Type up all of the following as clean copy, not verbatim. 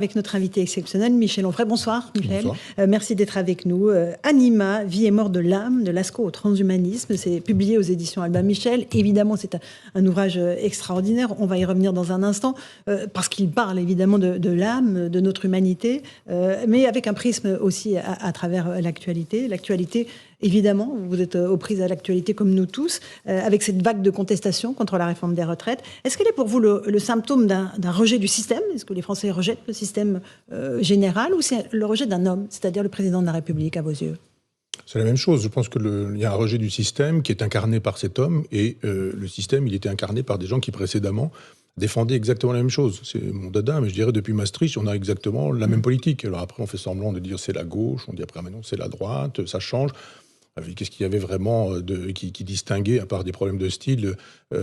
Avec notre invité exceptionnel, Michel Onfray. Bonsoir, Michel. Bonsoir. Merci d'être avec nous. Anima, vie et mort de l'âme, de Lascaux au transhumanisme. C'est publié aux éditions Albin Michel. Évidemment, c'est un ouvrage extraordinaire. On va y revenir dans un instant, parce qu'il parle évidemment de l'âme, de notre humanité, mais avec un prisme aussi à travers l'actualité. L'actualité, évidemment, vous êtes aux prises à l'actualité comme nous tous, avec cette vague de contestation contre la réforme des retraites. Est-ce qu'elle est pour vous le symptôme d'un rejet du système? Est-ce que les Français rejettent le système général, ou c'est le rejet d'un homme, c'est-à-dire le président de la République, à vos yeux? C'est la même chose. Je pense qu'il y a un rejet du système qui est incarné par cet homme, et le système, il était incarné par des gens qui précédemment défendaient exactement la même chose. C'est mon dada, mais je dirais depuis Maastricht, on a exactement la même politique. Alors après, on fait semblant de dire c'est la gauche, on dit après maintenant c'est la droite, ça change. Qu'est-ce qu'il y avait vraiment qui distinguait, à part des problèmes de style,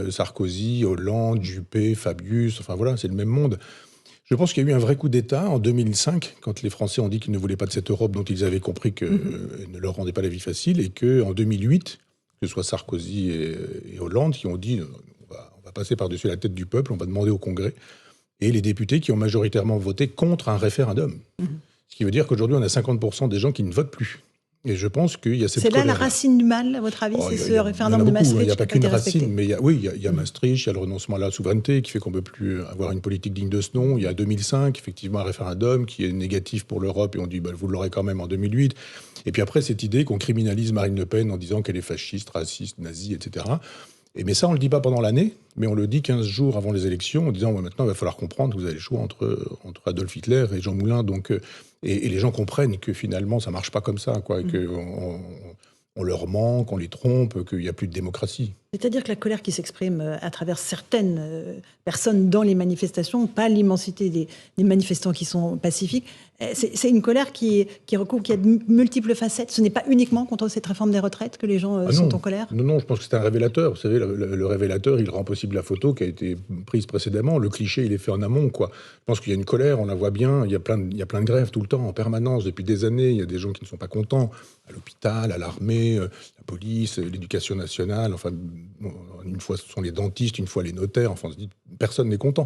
Sarkozy, Hollande, Juppé, Fabius, enfin voilà, c'est le même monde. Je pense qu'il y a eu un vrai coup d'État en 2005, quand les Français ont dit qu'ils ne voulaient pas de cette Europe dont ils avaient compris qu'elle ne leur rendait pas la vie facile, et qu'en 2008, que ce soit Sarkozy et Hollande, qui ont dit on va passer par-dessus la tête du peuple, on va demander au Congrès, et les députés qui ont majoritairement voté contre un référendum. Ce qui veut dire qu'aujourd'hui, on a 50% des gens qui ne votent plus. Et je pense qu'il y a cette colère. C'est là la racine du mal, à votre avis, c'est ce référendum de Maastricht? Il n'y a pas qu'une racine, mais il y a Maastricht, il y a le renoncement à la souveraineté qui fait qu'on ne peut plus avoir une politique digne de ce nom. Il y a 2005, effectivement, un référendum qui est négatif pour l'Europe, et on dit vous l'aurez quand même en 2008. Et puis après, cette idée qu'on criminalise Marine Le Pen en disant qu'elle est fasciste, raciste, nazie, etc. Mais ça, on ne le dit pas pendant l'année, mais on le dit 15 jours avant les élections, en disant maintenant, il va falloir comprendre que vous avez le choix entre Adolf Hitler et Jean Moulin. Donc, et les gens comprennent que finalement, ça ne marche pas comme ça, quoi, et qu'on leur ment, qu'on les trompe, qu'il n'y a plus de démocratie. C'est-à-dire que la colère qui s'exprime à travers certaines personnes dans les manifestations, pas l'immensité des manifestants qui sont pacifiques, c'est une colère qui recouvre, qui a de multiples facettes. Ce n'est pas uniquement contre cette réforme des retraites que les gens sont en colère? Non, je pense que c'est un révélateur. Vous savez, le révélateur, il rend possible la photo qui a été prise précédemment. Le cliché, il est fait en amont, quoi. Je pense qu'il y a une colère, on la voit bien. Il y a plein de grèves tout le temps, en permanence, depuis des années. Il y a des gens qui ne sont pas contents, à l'hôpital, à l'armée, la police, l'éducation nationale. Enfin, une fois, ce sont les dentistes, une fois les notaires. Enfin, on se dit, personne n'est content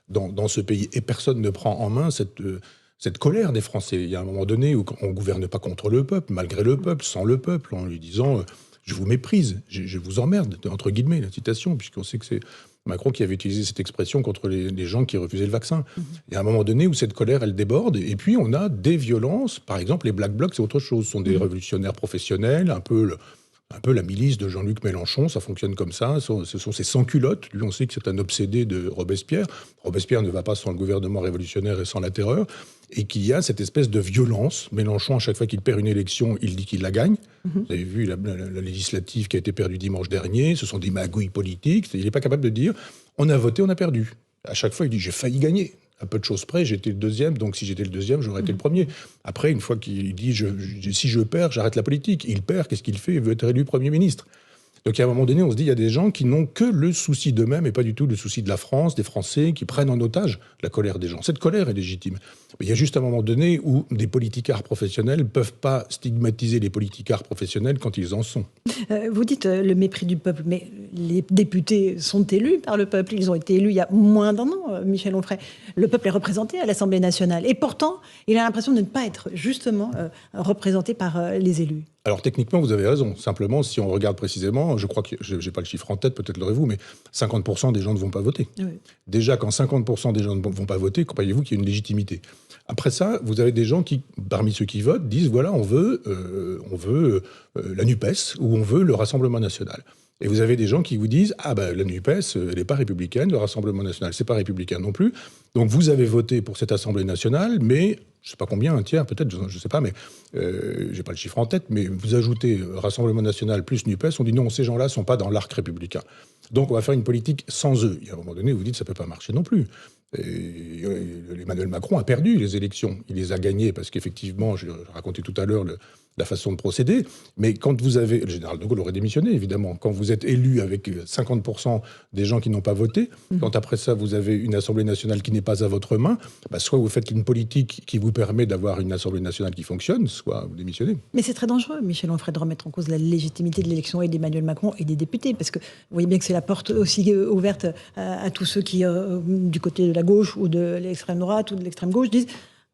dans ce pays. Et personne ne prend en main cette colère des Français. Il y a un moment donné où on ne gouverne pas contre le peuple, malgré le peuple, sans le peuple, en lui disant je vous méprise, je vous emmerde, entre guillemets, la citation, puisqu'on sait que c'est Macron qui avait utilisé cette expression contre les gens qui refusaient le vaccin. Il y a un moment donné où cette colère, elle déborde, et puis on a des violences. Par exemple, les Black Blocs, c'est autre chose. Ce sont des révolutionnaires professionnels, un peu la milice de Jean-Luc Mélenchon, ça fonctionne comme ça. Ce sont ces sans-culottes. Lui, on sait que c'est un obsédé de Robespierre. Robespierre ne va pas sans le gouvernement révolutionnaire et sans la terreur. Et qu'il y a cette espèce de violence. Mélenchon, à chaque fois qu'il perd une élection, il dit qu'il la gagne. Vous avez vu la législative qui a été perdue dimanche dernier. Ce sont des magouilles politiques. Il n'est pas capable de dire on a voté, on a perdu. À chaque fois, il dit j'ai failli gagner. À peu de choses près, j'étais le deuxième, donc si j'étais le deuxième, j'aurais été le premier. Après, une fois qu'il dit si je perds, j'arrête la politique. Il perd, qu'est-ce qu'il fait? Il veut être élu Premier ministre. Donc à un moment donné, on se dit il y a des gens qui n'ont que le souci d'eux-mêmes et pas du tout le souci de la France, des Français, qui prennent en otage la colère des gens. Cette colère est légitime. Mais il y a juste un moment donné où des politicards professionnels ne peuvent pas stigmatiser les politicards professionnels quand ils en sont. Vous dites le mépris du peuple, mais les députés sont élus par le peuple. Ils ont été élus il y a moins d'un an, Michel Onfray. Le peuple est représenté à l'Assemblée nationale. Et pourtant, il a l'impression de ne pas être justement représenté par les élus. Alors techniquement, vous avez raison. Simplement, si on regarde précisément, je crois que, je n'ai pas le chiffre en tête, peut-être l'aurez-vous, mais 50% des gens ne vont pas voter. Oui. Déjà, quand 50% des gens ne vont pas voter, croyez-vous qu'il y a une légitimité? Après ça, vous avez des gens qui, parmi ceux qui votent, disent voilà, on veut la NUPES ou on veut le Rassemblement national. Et vous avez des gens qui vous disent la NUPES, elle n'est pas républicaine, le Rassemblement national, c'est pas républicain non plus. Donc vous avez voté pour cette Assemblée nationale, mais je ne sais pas combien, un tiers peut-être, je ne sais pas, mais j'ai pas le chiffre en tête, mais vous ajoutez Rassemblement national plus NUPES, on dit non, ces gens-là ne sont pas dans l'arc républicain. Donc on va faire une politique sans eux. Et à un moment donné, vous dites ça ne peut pas marcher non plus. Emmanuel Macron a perdu les élections. Il les a gagnées parce qu'effectivement, je racontais tout à l'heure la façon de procéder. Mais quand vous avez... Le général de Gaulle aurait démissionné, évidemment. Quand vous êtes élu avec 50% des gens qui n'ont pas voté, quand après ça, vous avez une Assemblée nationale qui n'est pas à votre main, soit vous faites une politique qui vous permet d'avoir une Assemblée nationale qui fonctionne, soit vous démissionnez. Mais c'est très dangereux, Michel Onfray, de remettre en cause la légitimité de l'élection et d'Emmanuel Macron et des députés, parce que vous voyez bien que c'est la porte aussi ouverte à tous ceux qui, du côté de la gauche ou de l'extrême droite ou de l'extrême gauche, disent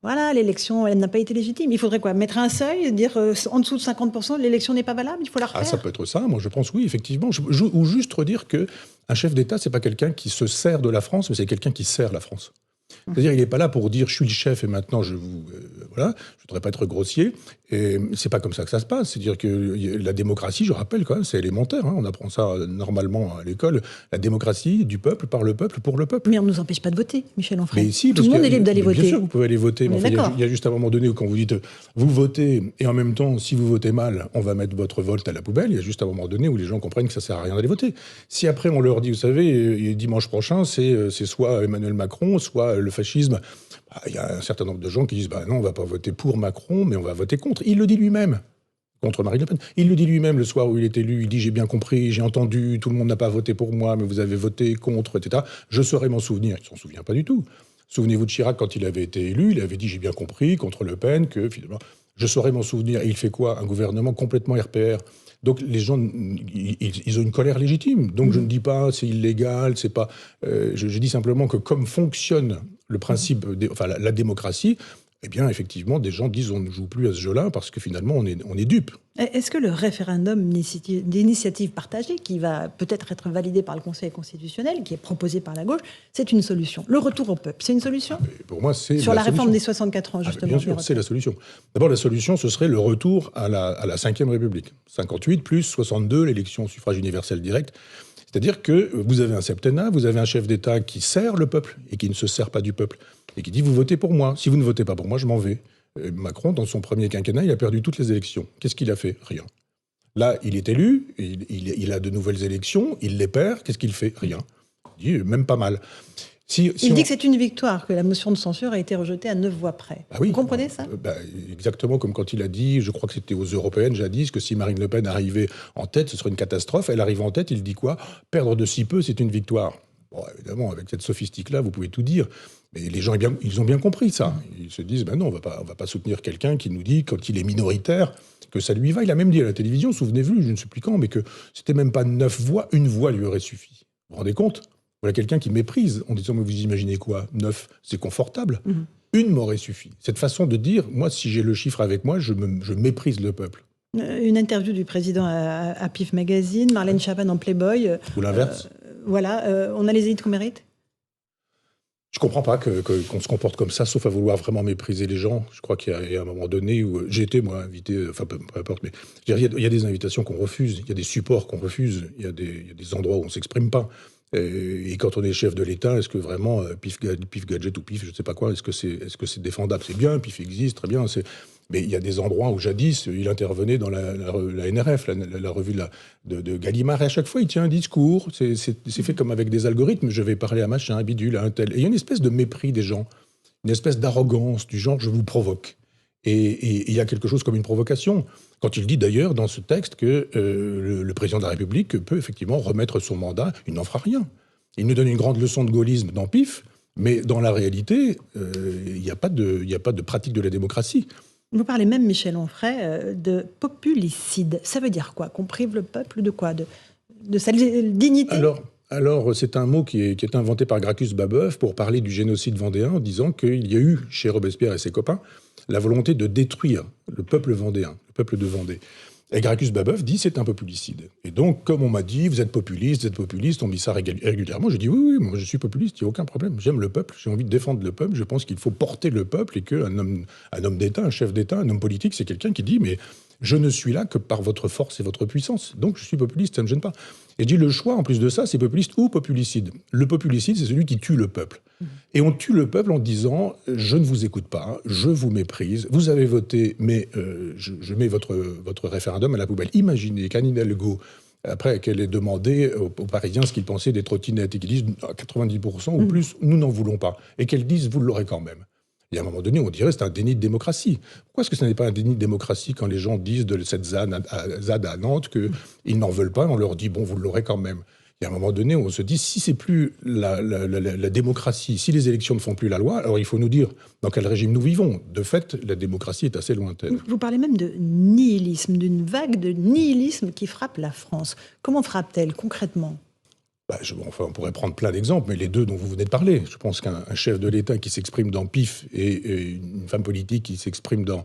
voilà, l'élection, elle n'a pas été légitime. Il faudrait quoi? Mettre un seuil, dire en dessous de 50%, l'élection n'est pas valable, il faut la refaire? Ah, ça peut être ça, moi je pense oui, effectivement. Ou juste redire qu'un chef d'État, c'est pas quelqu'un qui se sert de la France, mais c'est quelqu'un qui sert la France. C'est-à-dire, il n'est pas là pour dire je suis le chef et maintenant je vous. Voilà, je ne voudrais pas être grossier. Et c'est pas comme ça que ça se passe. C'est-à-dire que la démocratie, je rappelle quand même, c'est élémentaire. On apprend ça normalement à l'école. La démocratie du peuple, par le peuple, pour le peuple. Mais on ne nous empêche pas de voter, Michel Onfray. Mais si, tout le monde est libre d'aller voter. Bien sûr, vous pouvez aller voter. Mais il y a juste un moment donné où quand vous dites vous votez et en même temps, si vous votez mal, on va mettre votre vote à la poubelle. Il y a juste un moment donné où les gens comprennent que ça sert à rien d'aller voter. Si après on leur dit, vous savez, dimanche prochain, c'est soit Emmanuel Macron, soit le fascisme. Il y a un certain nombre de gens qui disent non, on ne va pas voter pour Macron, mais on va voter contre. Il le dit lui-même, contre Marine Le Pen. Il le dit lui-même le soir où il est élu. Il dit j'ai bien compris, j'ai entendu, tout le monde n'a pas voté pour moi, mais vous avez voté contre, etc. Je saurais m'en souvenir. Il ne s'en souvient pas du tout. Souvenez-vous de Chirac quand il avait été élu, il avait dit j'ai bien compris contre Le Pen que finalement je saurais m'en souvenir. Et il fait quoi? Un gouvernement complètement RPR. Donc les gens, ils ont une colère légitime. Donc je ne dis pas c'est illégal, c'est pas. Je dis simplement que comme fonctionne le principe, la démocratie, eh bien effectivement des gens disent on ne joue plus à ce jeu-là parce que finalement on est dupe. Est-ce que le référendum d'initiative partagée, qui va peut-être être validé par le Conseil constitutionnel, qui est proposé par la gauche, c'est une solution? Le retour au peuple, c'est une solution? Pour moi, c'est sur la réforme des 64 ans, justement. Bien sûr, c'est la solution. D'abord, la solution, ce serait le retour à la Ve République. 58 plus 62, l'élection au suffrage universel direct. C'est-à-dire que vous avez un septennat, vous avez un chef d'État qui sert le peuple et qui ne se sert pas du peuple. Et qui dit, vous votez pour moi. Si vous ne votez pas pour moi, je m'en vais. Macron, dans son premier quinquennat, il a perdu toutes les élections. Qu'est-ce qu'il a fait? Rien. Là, il est élu, il a de nouvelles élections, il les perd. Qu'est-ce qu'il fait? Rien. Il dit, même pas mal. Il dit que c'est une victoire, que la motion de censure a été rejetée à 9 voix près. Ah oui, vous comprenez ça? Exactement comme quand il a dit, je crois que c'était aux Européennes jadis, que si Marine Le Pen arrivait en tête, ce serait une catastrophe. Elle arrive en tête, il dit quoi? Perdre de si peu, c'est une victoire. Bon, évidemment, avec cette sophistique-là, vous pouvez tout dire. Mais les gens, ils ont bien compris ça. Ils se disent, non, on va pas soutenir quelqu'un qui nous dit, quand il est minoritaire, que ça lui va. Il a même dit à la télévision, souvenez-vous, je ne sais plus quand, mais que c'était même pas 9 voix, une voix lui aurait suffi. Vous vous rendez compte? Voilà quelqu'un qui méprise en disant, mais vous imaginez quoi? 9, c'est confortable. Une m'aurait suffi. Cette façon de dire, moi, si j'ai le chiffre avec moi, je méprise le peuple. Une interview du président à PIF Magazine, Marlène Schiappa dans Playboy. Ou l'inverse. Voilà, on a les élites qu'on mérite? Je comprends pas qu'on se comporte comme ça, sauf à vouloir vraiment mépriser les gens. Je crois qu'il y a un moment donné où j'ai été, moi, invité, enfin, peu importe, mais il y a des invitations qu'on refuse, il y a des supports qu'on refuse, il y a des endroits où on s'exprime pas. Et quand on est chef de l'État, est-ce que vraiment PIF Gadget ou PIF, je ne sais pas quoi, est-ce que c'est défendable? C'est bien, PIF existe, très bien. Mais il y a des endroits où jadis, il intervenait dans la NRF, la revue de Gallimard, et à chaque fois, il tient un discours. C'est fait comme avec des algorithmes. Je vais parler à machin, à bidule, à un tel. Et il y a une espèce de mépris des gens, une espèce d'arrogance du genre « je vous provoque ». Et il y a quelque chose comme une provocation. Quand il dit d'ailleurs dans ce texte que le président de la République peut effectivement remettre son mandat, il n'en fera rien. Il nous donne une grande leçon de gaullisme dans PIF, mais dans la réalité, il n'y a pas de pratique de la démocratie. Vous parlez même, Michel Onfray, de populicide. Ça veut dire quoi? Qu'on prive le peuple de quoi? De sa dignité? Alors, c'est un mot qui est inventé par Gracchus Babeuf pour parler du génocide vendéen, en disant qu'il y a eu, chez Robespierre et ses copains, la volonté de détruire le peuple vendéen, le peuple de Vendée. Et Gracchus Babeuf dit c'est un populicide. Et donc, comme on m'a dit, vous êtes populiste, on me dit ça régulièrement, je dis oui, moi je suis populiste, il n'y a aucun problème. J'aime le peuple, j'ai envie de défendre le peuple, je pense qu'il faut porter le peuple et qu'un homme d'État, un chef d'État, un homme politique, c'est quelqu'un qui dit mais je ne suis là que par votre force et votre puissance. Donc je suis populiste, ça ne me gêne pas. Et je dis le choix, en plus de ça, c'est populiste ou populicide. Le populicide, c'est celui qui tue le peuple. Et on tue le peuple en disant « je ne vous écoute pas, je vous méprise, vous avez voté, mais je mets votre référendum à la poubelle ». Imaginez qu'Anne Hidalgo, après qu'elle ait demandé aux Parisiens ce qu'ils pensaient des trottinettes, et qu'ils disent 90% ou plus, nous n'en voulons pas, et qu'elle dise « vous l'aurez quand même ». Et à un moment donné, on dirait que c'est un déni de démocratie. Pourquoi est-ce que ce n'est pas un déni de démocratie quand les gens disent de cette ZAD à Nantes qu'ils n'en veulent pas, on leur dit, bon, vous l'aurez quand même. Et à un moment donné, on se dit, si c'est plus la démocratie, si les élections ne font plus la loi, alors il faut nous dire dans quel régime nous vivons. De fait, la démocratie est assez lointaine. Vous parlez même de nihilisme, d'une vague de nihilisme qui frappe la France. Comment frappe-t-elle concrètement ? On pourrait prendre plein d'exemples, mais les deux dont vous venez de parler. Je pense qu'un chef de l'État qui s'exprime dans PIF et une femme politique qui s'exprime dans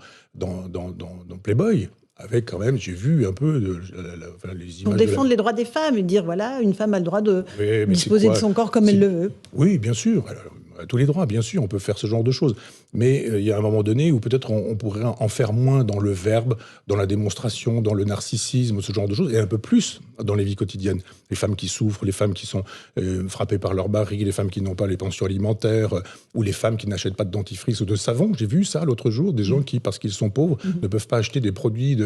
Playboy, avec quand même, j'ai vu un peu les images. Pour défendre les droits des femmes et dire, voilà, une femme a le droit de disposer de son corps comme elle le veut. Oui, bien sûr. Alors, à tous les droits, bien sûr, on peut faire ce genre de choses. Mais il y a un moment donné où peut-être on pourrait en faire moins dans le verbe, dans la démonstration, dans le narcissisme, ce genre de choses, et un peu plus dans les vies quotidiennes. Les femmes qui souffrent, les femmes qui sont frappées par leur mari, les femmes qui n'ont pas les pensions alimentaires, ou les femmes qui n'achètent pas de dentifrice ou de savon. J'ai vu ça l'autre jour, des gens qui, parce qu'ils sont pauvres, ne peuvent pas acheter des produits,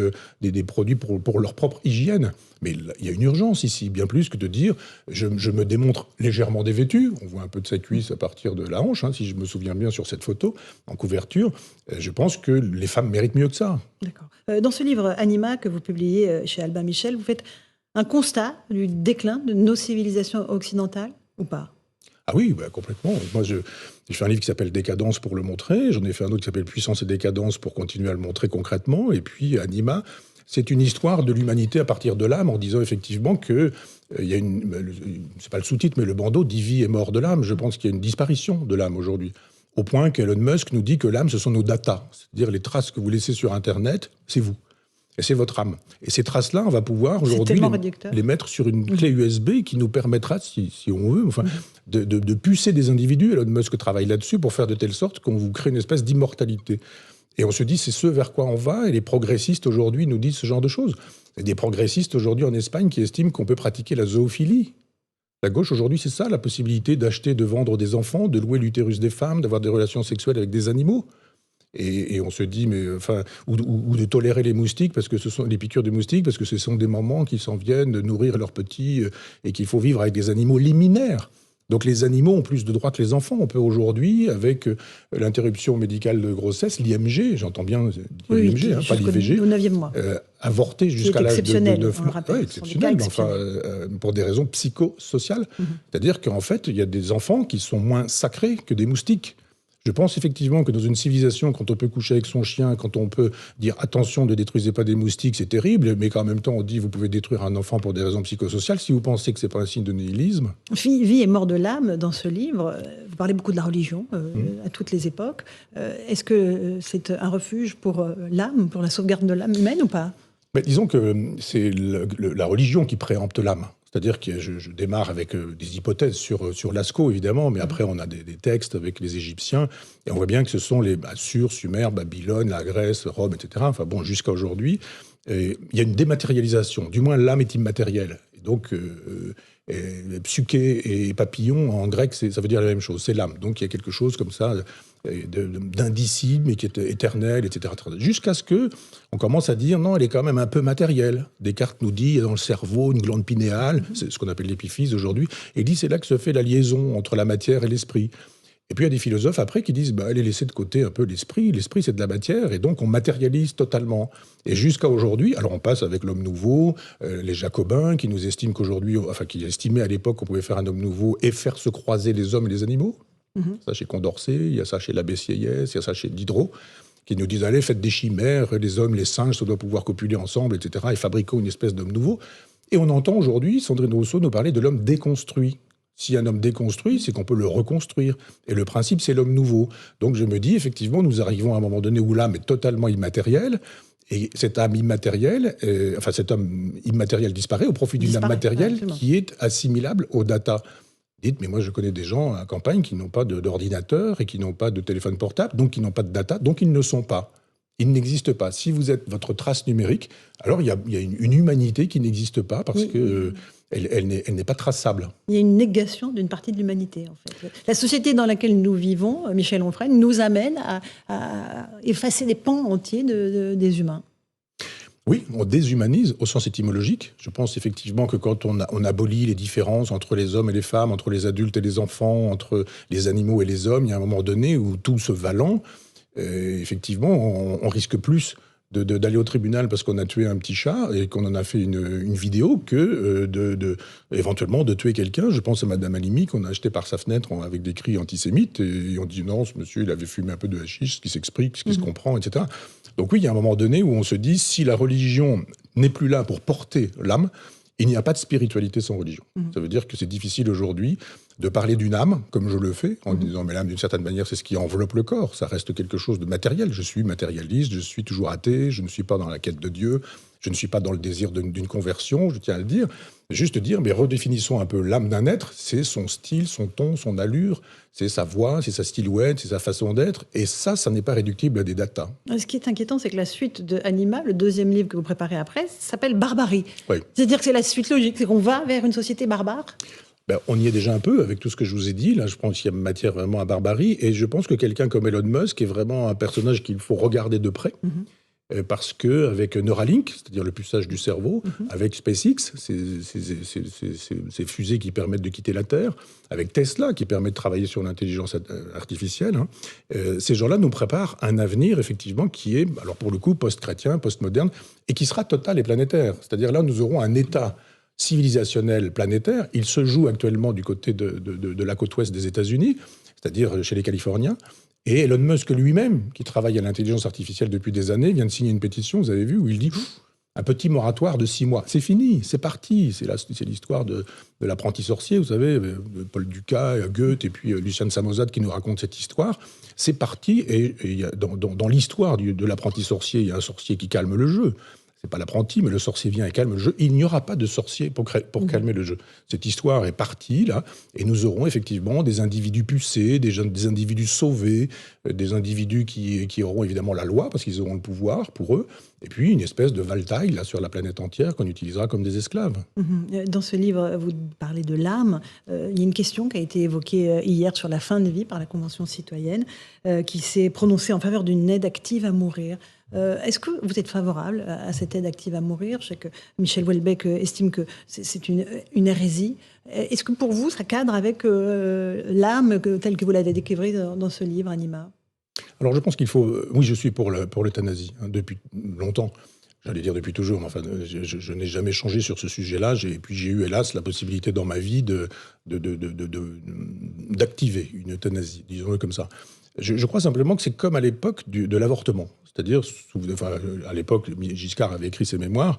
des produits pour leur propre hygiène. Mais il y a une urgence ici, bien plus que de dire je me démontre légèrement dévêtu. On voit un peu de sa cuisse à partir de la hanche, si je me souviens bien sur cette photo, en couverture. Je pense que les femmes méritent mieux que ça. D'accord. Dans ce livre Anima que vous publiez chez Albin Michel, vous faites un constat du déclin de nos civilisations occidentales ou pas ? Ah oui, complètement. Moi, j'ai fait un livre qui s'appelle Décadence pour le montrer. J'en ai fait un autre qui s'appelle Puissance et décadence pour continuer à le montrer concrètement. Et puis Anima, c'est une histoire de l'humanité à partir de l'âme, en disant effectivement que il y a c'est pas le sous-titre, mais le bandeau dit vie et mort de l'âme. Je pense qu'il y a une disparition de l'âme aujourd'hui. Au point qu'Elon Musk nous dit que l'âme, ce sont nos datas. C'est-à-dire les traces que vous laissez sur Internet, c'est vous. Et c'est votre âme. Et ces traces-là, on va pouvoir aujourd'hui les mettre sur une clé USB qui nous permettra, si on veut, de pucer des individus. Elon Musk travaille là-dessus pour faire de telle sorte qu'on vous crée une espèce d'immortalité. Et on se dit, c'est ce vers quoi on va. Et les progressistes aujourd'hui nous disent ce genre de choses. Il y a des progressistes aujourd'hui en Espagne qui estiment qu'on peut pratiquer la zoophilie. La gauche aujourd'hui, c'est ça, la possibilité d'acheter, de vendre des enfants, de louer l'utérus des femmes, d'avoir des relations sexuelles avec des animaux. Et on se dit, ou de tolérer les moustiques, parce que ce sont les piqûres de moustiques, parce que ce sont des mamans qui s'en viennent de nourrir leurs petits et qu'il faut vivre avec des animaux liminaires. Donc les animaux ont plus de droits que les enfants. On peut aujourd'hui, avec l'interruption médicale de grossesse, l'IMG, j'entends bien l'IMG, pas l'IVG, avorter jusqu'à l'âge de 9 mois. Oui, exceptionnel, pour des raisons psychosociales. C'est-à-dire qu'en fait, il y a des enfants qui sont moins sacrés que des moustiques. Je pense effectivement que dans une civilisation, quand on peut coucher avec son chien, quand on peut dire attention, ne détruisez pas des moustiques, c'est terrible, mais qu'en même temps on dit vous pouvez détruire un enfant pour des raisons psychosociales, si vous pensez que c'est pas un signe de nihilisme. Vie et mort de l'âme, dans ce livre, vous parlez beaucoup de la religion à toutes les époques. Est-ce que c'est un refuge pour l'âme, pour la sauvegarde de l'âme humaine ou pas ? Mais disons que c'est la religion qui préempte l'âme. C'est-à-dire que je démarre avec des hypothèses sur Lascaux, évidemment, mais après, on a des textes avec les Égyptiens, et on voit bien que ce sont les Assur, Sumer, Babylone, la Grèce, Rome, etc. Enfin bon, jusqu'à aujourd'hui, il y a une dématérialisation. Du moins, l'âme est immatérielle. Et donc, psyché et papillon, en grec, ça veut dire la même chose, c'est l'âme. Donc, il y a quelque chose comme ça d'indicible, mais qui est éternel, etc. Jusqu'à ce qu'on commence à dire, non, elle est quand même un peu matérielle. Descartes nous dit, il y a dans le cerveau une glande pinéale, c'est ce qu'on appelle l'épiphyse aujourd'hui, et il dit, c'est là que se fait la liaison entre la matière et l'esprit. Et puis il y a des philosophes après qui disent, allez laisser de côté un peu l'esprit. L'esprit, c'est de la matière, et donc on matérialise totalement. Et jusqu'à aujourd'hui, alors on passe avec l'homme nouveau, les Jacobins qui nous estiment qu'aujourd'hui, qui estimaient à l'époque qu'on pouvait faire un homme nouveau et faire se croiser les hommes et les animaux. Ça chez Condorcet, il y a ça chez l'abbé Sieyès, il y a ça chez Diderot, qui nous disent, allez, faites des chimères, les hommes, les singes, ça doit pouvoir copuler ensemble, etc., et fabriquons une espèce d'homme nouveau. Et on entend aujourd'hui Sandrine Rousseau nous parler de l'homme déconstruit. Si un homme déconstruit, c'est qu'on peut le reconstruire. Et le principe, c'est l'homme nouveau. Donc je me dis, effectivement, nous arrivons à un moment donné où l'âme est totalement immatérielle, et cette âme immatérielle, cet homme immatériel disparaît au profit d'une âme matérielle qui est assimilable aux data. Dites, mais moi je connais des gens à la campagne qui n'ont pas d'ordinateur et qui n'ont pas de téléphone portable, donc qui n'ont pas de data, donc ils ne sont pas. Ils n'existent pas. Si vous êtes votre trace numérique, alors il y a une humanité qui n'existe pas parce que elle n'est pas traçable. Il y a une négation d'une partie de l'humanité, en fait. La société dans laquelle nous vivons, Michel Onfray, nous amène à effacer des pans entiers des humains. Oui, on déshumanise au sens étymologique. Je pense effectivement que quand on abolit les différences entre les hommes et les femmes, entre les adultes et les enfants, entre les animaux et les hommes, il y a un moment donné où tout se valant, effectivement, on risque plus d'aller au tribunal parce qu'on a tué un petit chat et qu'on en a fait une vidéo que éventuellement de tuer quelqu'un. Je pense à Madame Halimi qu'on a acheté par sa fenêtre avec des cris antisémites et on dit non, ce monsieur il avait fumé un peu de hashish, ce qui s'explique, ce qui se comprend, etc. Donc oui, il y a un moment donné où on se dit si la religion n'est plus là pour porter l'âme, il n'y a pas de spiritualité sans religion. Ça veut dire que c'est difficile aujourd'hui de parler d'une âme, comme je le fais, en disant mais l'âme, d'une certaine manière, c'est ce qui enveloppe le corps. Ça reste quelque chose de matériel. Je suis matérialiste, je suis toujours athée, je ne suis pas dans la quête de Dieu, je ne suis pas dans le désir d'une conversion, je tiens à le dire. Juste dire, mais redéfinissons un peu l'âme d'un être, c'est son style, son ton, son allure, c'est sa voix, c'est sa silhouette, c'est sa façon d'être. Et ça n'est pas réductible à des datas. Ce qui est inquiétant, c'est que la suite de Anima, le deuxième livre que vous préparez après, s'appelle Barbarie. Oui. C'est-à-dire que c'est la suite logique, c'est qu'on va vers une société barbare. On y est déjà un peu avec tout ce que je vous ai dit. Là, je pense qu'il y a matière vraiment à barbarie. Et je pense que quelqu'un comme Elon Musk est vraiment un personnage qu'il faut regarder de près. Parce qu'avec Neuralink, c'est-à-dire le puçage du cerveau, avec SpaceX, ces fusées qui permettent de quitter la Terre, avec Tesla qui permet de travailler sur l'intelligence artificielle, ces gens-là nous préparent un avenir effectivement qui est, alors pour le coup, post-chrétien, post-moderne, et qui sera total et planétaire. C'est-à-dire là, nous aurons un État civilisationnel planétaire. Il se joue actuellement du côté de la côte ouest des États-Unis, c'est-à-dire chez les Californiens. Et Elon Musk lui-même, qui travaille à l'intelligence artificielle depuis des années, vient de signer une pétition, vous avez vu, où il dit un petit moratoire de 6 mois. C'est fini, c'est parti. C'est l'histoire de l'apprenti sorcier, vous savez, de Paul Dukas, Goethe, et puis Lucien Samosad qui nous raconte cette histoire. C'est parti, et dans l'histoire de l'apprenti sorcier, il y a un sorcier qui calme le jeu. C'est pas l'apprenti, mais le sorcier vient et calme le jeu. Il n'y aura pas de sorcier pour calmer le jeu. Cette histoire est partie, là, et nous aurons effectivement des individus pucés, des individus sauvés, des individus qui auront évidemment la loi, parce qu'ils auront le pouvoir pour eux, et puis une espèce de valtaille, là, sur la planète entière, qu'on utilisera comme des esclaves. Dans ce livre, vous parlez de l'âme. Il y a une question qui a été évoquée hier sur la fin de vie par la Convention citoyenne, qui s'est prononcée en faveur d'une aide active à mourir. Est-ce que vous êtes favorable à cette aide active à mourir? Je sais que Michel Houellebecq estime que c'est une hérésie. Est-ce que pour vous, ça cadre avec l'âme telle que vous l'avez décrite dans ce livre, Anima? Alors je pense qu'il faut... Oui, je suis pour l'euthanasie, depuis longtemps. J'allais dire depuis toujours, mais enfin, je n'ai jamais changé sur ce sujet-là. Et puis j'ai eu, hélas, la possibilité dans ma vie d'activer une euthanasie, disons-le comme ça. Je crois simplement que c'est comme à l'époque de l'avortement. C'est-à-dire, à l'époque, Giscard avait écrit ses mémoires,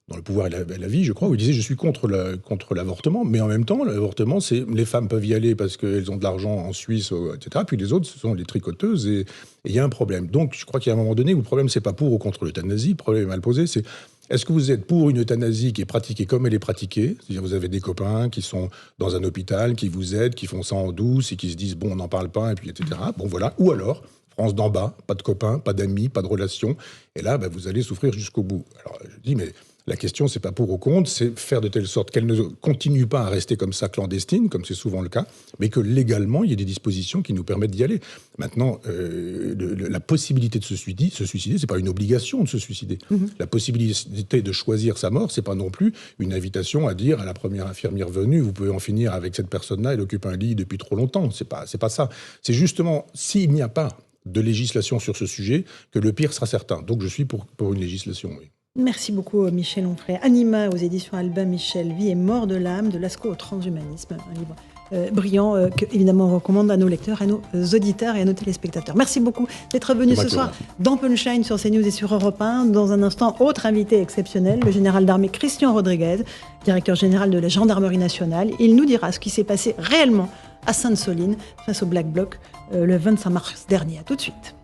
dans Le pouvoir et la vie, je crois, où il disait « je suis contre l'avortement », mais en même temps, l'avortement, c'est les femmes peuvent y aller parce qu'elles ont de l'argent en Suisse, etc., puis les autres, ce sont les tricoteuses, et il y a un problème. Donc, je crois qu'il y a un moment donné où le problème, c'est pas pour ou contre l'euthanasie, le problème est mal posé, c'est est-ce que vous êtes pour une euthanasie qui est pratiquée comme elle est pratiquée? C'est-à-dire vous avez des copains qui sont dans un hôpital, qui vous aident, qui font ça en douce et qui se disent « bon, on n'en parle pas », et puis etc. Bon, voilà. Ou alors, France d'en bas, pas de copains, pas d'amis, pas de relations, et là, vous allez souffrir jusqu'au bout. Alors, je dis, mais la question, c'est pas pour ou contre, c'est faire de telle sorte qu'elle ne continue pas à rester comme ça clandestine, comme c'est souvent le cas, mais que légalement, il y ait des dispositions qui nous permettent d'y aller. Maintenant, la possibilité de se suicider, c'est pas une obligation de se suicider. La possibilité de choisir sa mort, c'est pas non plus une invitation à dire à la première infirmière venue, vous pouvez en finir avec cette personne-là, elle occupe un lit depuis trop longtemps. C'est pas ça. C'est justement, s'il n'y a pas de législation sur ce sujet, que le pire sera certain. Donc je suis pour une législation, oui. Merci beaucoup, Michel Onfray. Anima, aux éditions Albin Michel, Vie et mort de l'âme, de Lascaux au transhumanisme. Un livre brillant que, évidemment, on recommande à nos lecteurs, à nos auditeurs et à nos téléspectateurs. Merci beaucoup d'être venu ce soir dans Punchline sur CNews et sur Europe 1. Dans un instant, autre invité exceptionnel, le général d'armée Christian Rodriguez, directeur général de la Gendarmerie nationale. Il nous dira ce qui s'est passé réellement à Sainte-Soline face au Black Bloc le 25 mars dernier. À tout de suite.